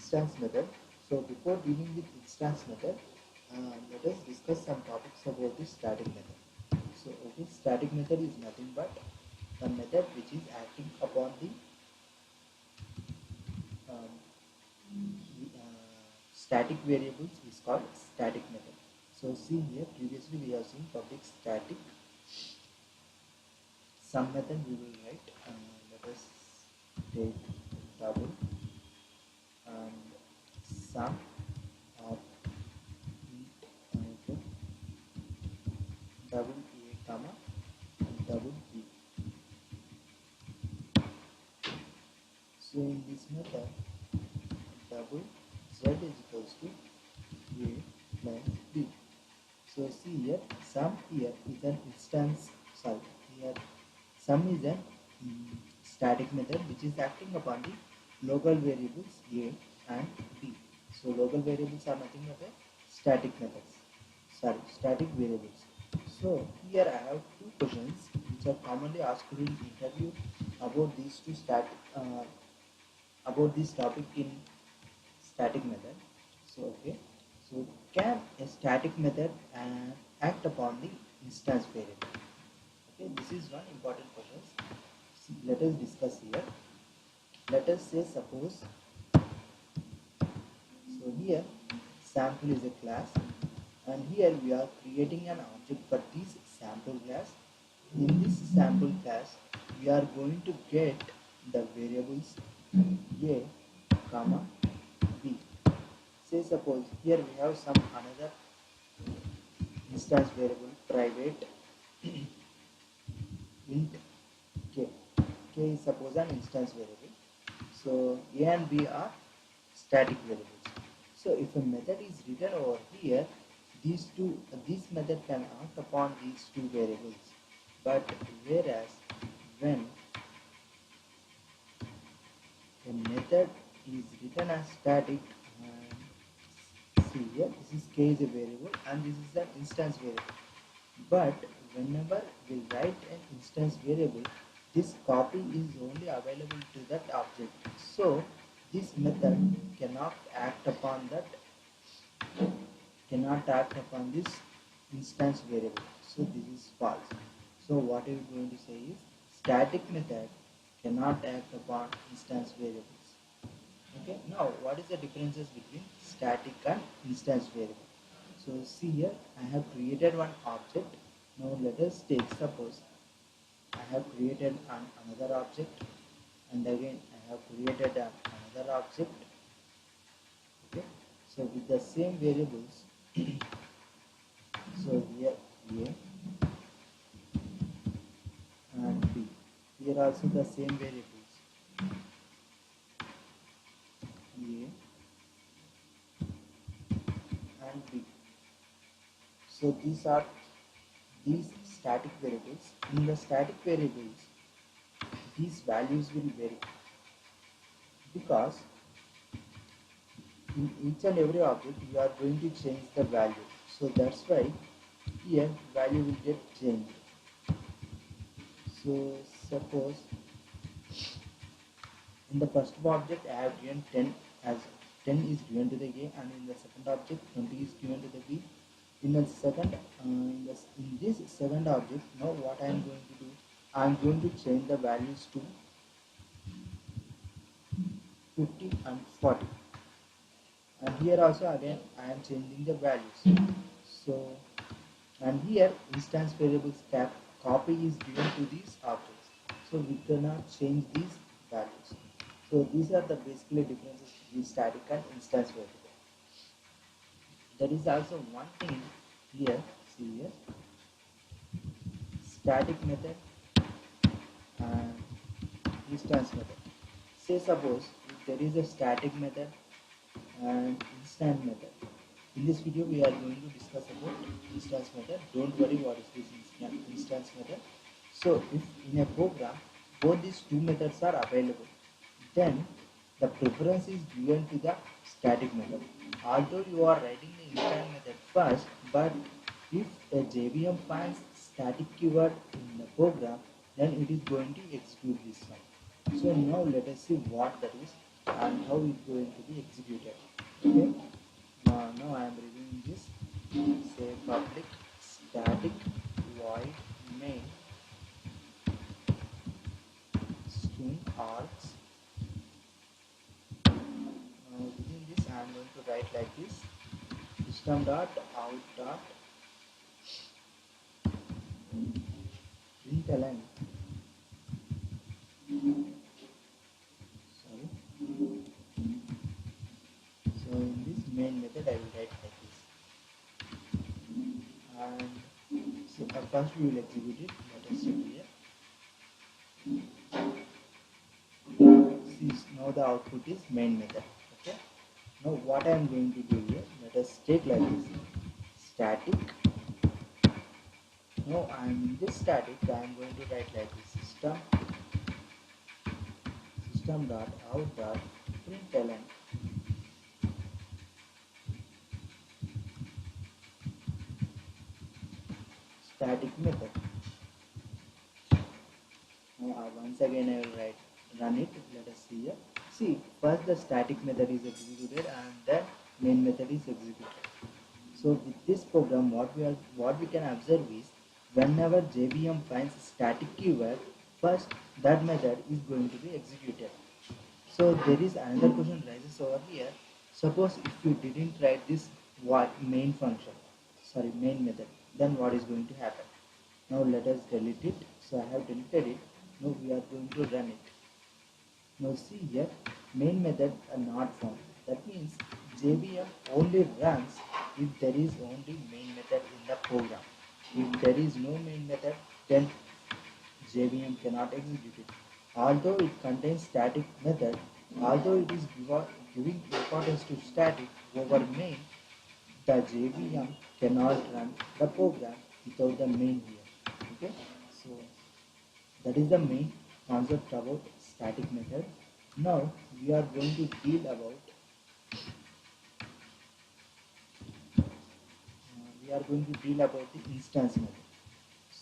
instance method. So before dealing with instance method, let us discuss some topics about the static method. So static method is nothing but a method which is acting upon the um, static variables is called static method. So see here, previously we have seen public static sum method we will write. Let us take double and sum of int double a comma and double b. So in this method, double z is equals to a plus b. So see here, sum here is an instance. Sorry, here sum is an static method which is acting upon the local variables a and b. So local variables are nothing but a static methods. Sorry, static variables. So here I have two questions which are commonly asked in interview about these two about this topic in static method. So so can a static method act upon the instance variable? Okay, this is one important question. Let us discuss here. Let us say suppose, so here sample is a class and here we are creating an object for this sample class. In this sample class we are going to get the variables a comma b. Say suppose here we have some another instance variable private int k. K is suppose an instance variable. So a and b are static variables. So if a method is written over here, this method can act upon these two variables. But whereas when a method is written as static, see here, this is k is a variable and this is an instance variable. But whenever we write an instance variable, this copy is only available to that object. So this method cannot act upon this instance variable. So this is false. So what we are going to say is static method cannot act upon instance variables. Okay. Now what is the differences between static and instance variable? So see here, I have created one object. Now let us take suppose I have created another object and again I have created another object. Okay. So with the same variables, so here a and b. Here also the same variables a and b. So these static variables. In the static variables, these values will vary because in each and every object we are going to change the value. So that's why here value will get changed. So suppose in the first object I have given 10 as 10 is given to the A, and in the second object 20 is given to the B. In the second in this second object, now what I am going to do, I am going to change the values to 50 and 40, and here also again I am changing the values. So and here instance variables copy is given to these objects, so we cannot change these values. So these are the basically differences between static and instance variable. There is also one thing here, see here, static method and instance method. Say suppose if there is a static method and instant method. In this video we are going to discuss about instance method. Don't worry what is this instance method. So if in a program both these two methods are available, then the preference is given to the static method. Although you are writing the instant method first, but if a JVM finds static keyword in the program, then it is going to execute this one. So now let us see what that is. and how it's going to be executed. Okay. Now I am reviewing this. Say public static void main string args. Now within this I am going to write like this: system dot out dot println. Sorry. So in this main method I will write like this. And so first we will execute it. Let us check here. See, now the output is main method. Okay. Now what I am going to do here, let us take like this: static. Now I am in this static, I am going to write like this: system dot out dot println static method. Now once again I will run it. Let us see here. See, first the static method is executed and then main method is executed. So with this program, what we can observe is, whenever JVM finds static keyword, first that method is going to be executed. So there is another question rises over here. Suppose if you didn't write this main function, sorry, main method, then what is going to happen? Now let us delete it. So I have deleted it. Now we are going to run it. Now see here, main method are not found. That means JVM only runs if there is only main method in the program. If there is no main method, then JVM cannot execute it. Although it contains static method, although it is giving importance to static over main, the JVM cannot run the program without the main here. Okay, so that is the main concept about static method. Now we are going to deal about the instance method.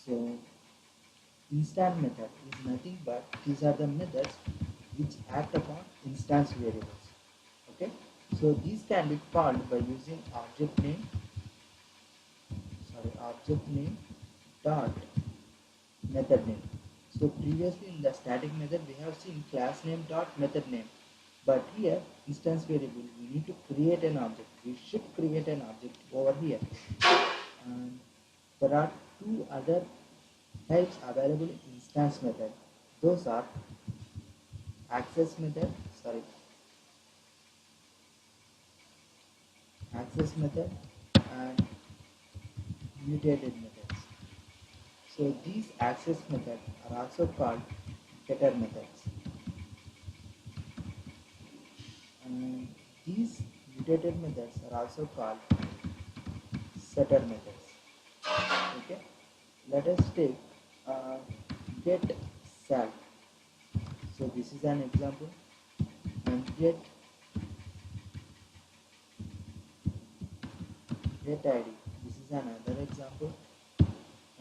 So instance method is nothing but these are the methods which act upon instance variables. Okay, so these can be called by using object name dot method name. So previously in the static method we have seen class name dot method name, but here instance variable we need to create an object. We should create an object over here, and there are two other types available in instance method. Those are access method, and mutated methods. So these access methods are also called getter methods, and these mutated methods are also called setter methods. Okay, let us take get sal. So this is an example, and get id. This is another example,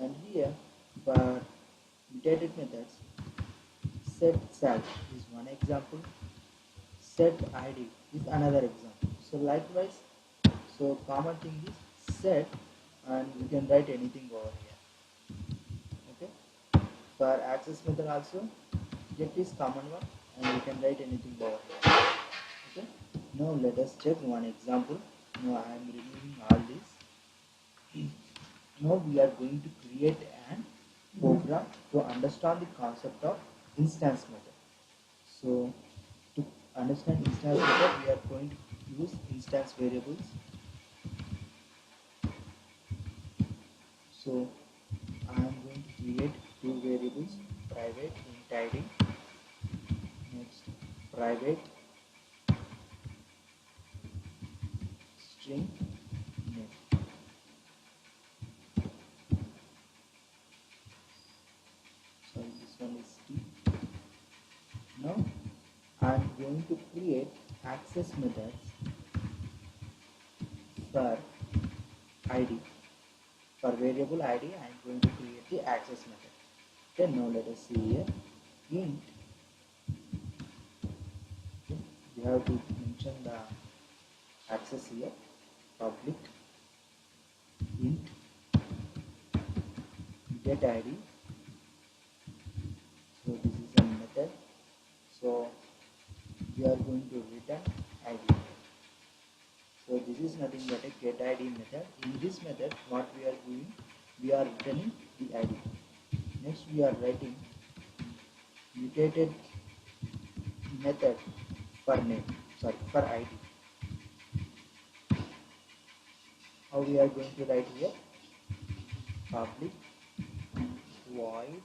and here for mutated methods, set sal is one example, set id is another example. So likewise, so common thing is set, and we can write anything over here. Okay, for access method also, get is common one, and we can write anything over here. Okay, now let us check one example. Now I am removing all this. Now we are going to create an program to understand the concept of instance method. So to understand instance method, we are going to use instance variables. So I am going to create two variables: private int id, next private string name. Sorry, this one is T. Now I am going to create access methods for id. For variable id, I am going to create the access method. Then now let us see here, int. Okay, you have to mention the access here, public int get id. So this is a method, so we are going to return id. So this is nothing but a get id method. In this method what we are doing, we are returning the id. Next we are writing mutated method for name, sorry, for id. How we are going to write here, public void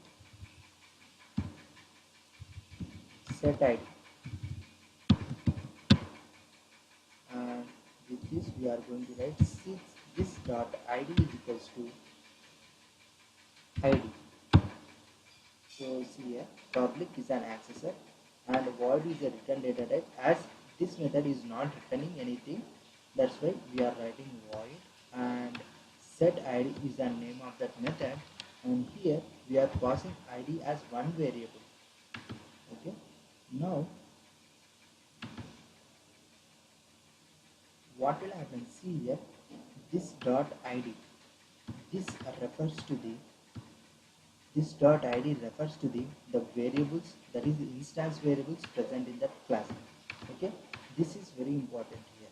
set id, and with this we are going to write this dot id is equals to id. So see here, public is an accessor and void is a return data type. As this method is not returning anything, that's why we are writing void, and set id is the name of that method, and here we are passing id as one variable. Okay, now what will happen, see here, this dot id, this refers to the this dot id refers to the variables, that is the instance variables present in that class. Okay, this is very important here.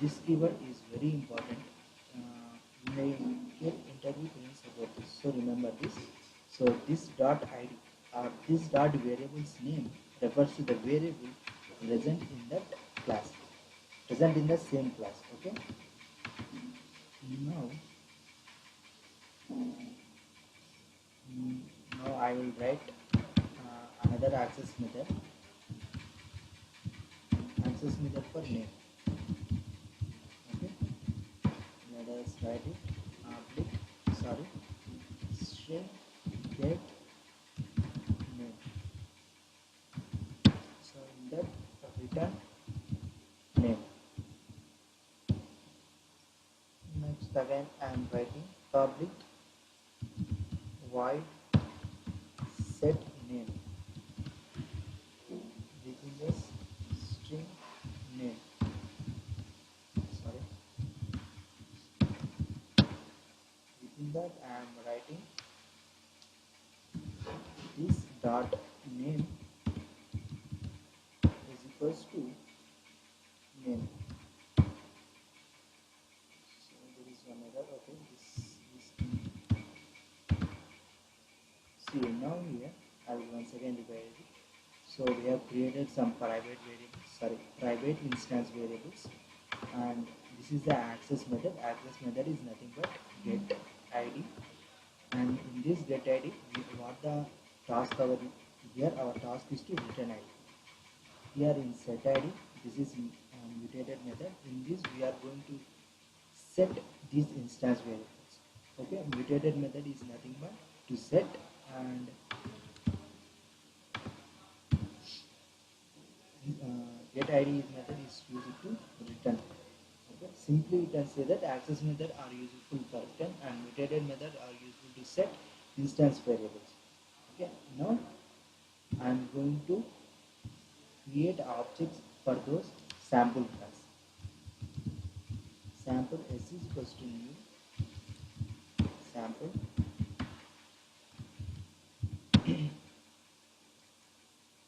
This keyword is very important. You may get interview things about this, so remember this. So this dot id or this dot variable's name refers to the variable present in that class, present in the same class. Okay, now now I will write another access method for name. Okay, let us write it public, sorry, string get name. So in that return name. Next again I am writing public void set name within this string name, sorry, within that I am writing this dot name is equals to name. So there is one error. Okay, this see now here I will once again divide it. So we have created some private variables, sorry, private instance variables, and this is the access method. Access method is nothing but get id, and in this get id what the task here our task is to return id. Here in set id, this is mutated method. In this we are going to set these instance variables. Okay, mutated method is nothing but to set, and get id method is used to return. Okay, simply we can say that access method are useful for return and mutated method are useful to set instance variables. Okay, now I am going to create objects for those sample class. Sample s is equals to new sample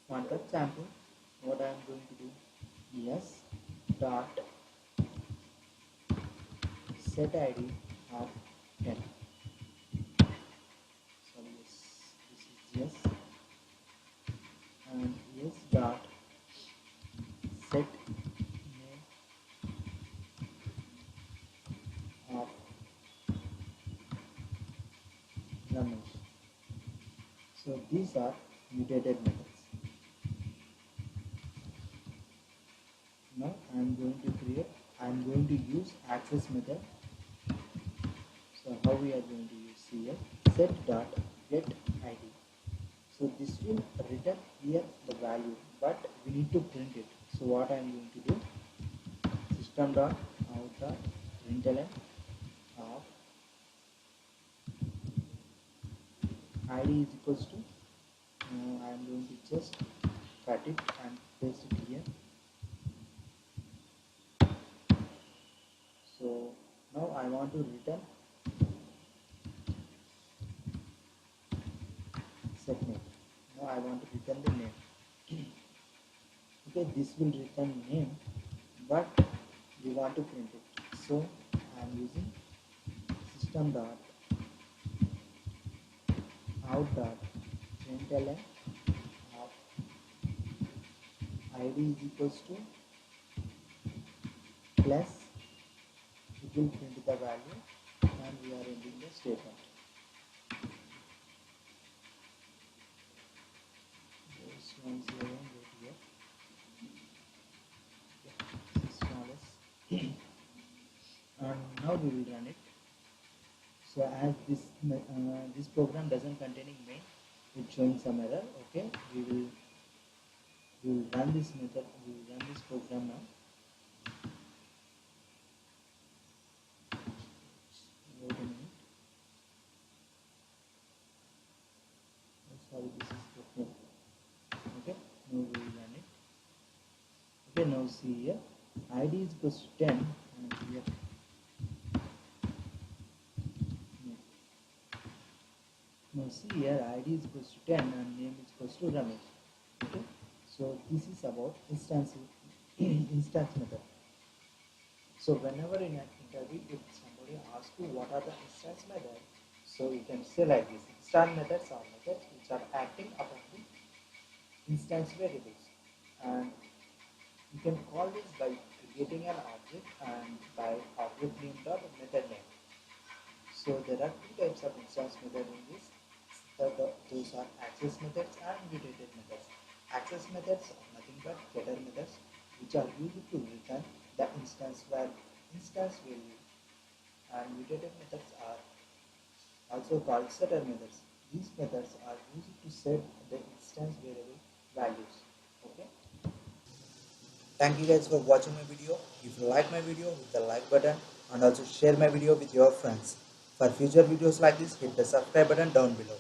for that sample. What I am going to do, yes dot set id of 10. So yes, this is yes, and yes dot set name of Ramesh. So these are mutated methods. Now I am going to use access method. So how we are going to use here, set dot get id. So this will return here the value, but we need to print it. So what I am going to do, system dot out dot println of id is equals to, I am going to just cut it and paste it here. So now I want to return set name. Now I want to return the name. Okay, this will return name, but we want to print it. So I am using system dot out dot println of id is equals to plus, it will print the value, and we are ending the statement. This one's again go here. This smallest. And now we will run it. So as this program doesn't containing main, it's showing some error. Okay, we will run this method. We will run this program now. Wait a minute. Oh, sorry, this is the name. Okay, now we will run it. Okay, now see here, id is equals to 10, and here now see here id is equals to 10 and name is equals to Ramesh. Okay, so this is about instance method. So whenever in an interview, if somebody asks you what are the instance methods, so you can say like this: instance methods are methods which are acting upon the instance variables, and you can call this by creating an object and by object name dot method name. So there are two types of instance method in this. Those are access methods and mutated methods. Access methods are nothing but getter methods which are used to return the instance value, and mutated methods are also called setter methods. These methods are used to set the instance variable values. Okay. Thank you guys for watching my video. If you like my video, hit the like button and also share my video with your friends. For future videos like this, hit the subscribe button down below.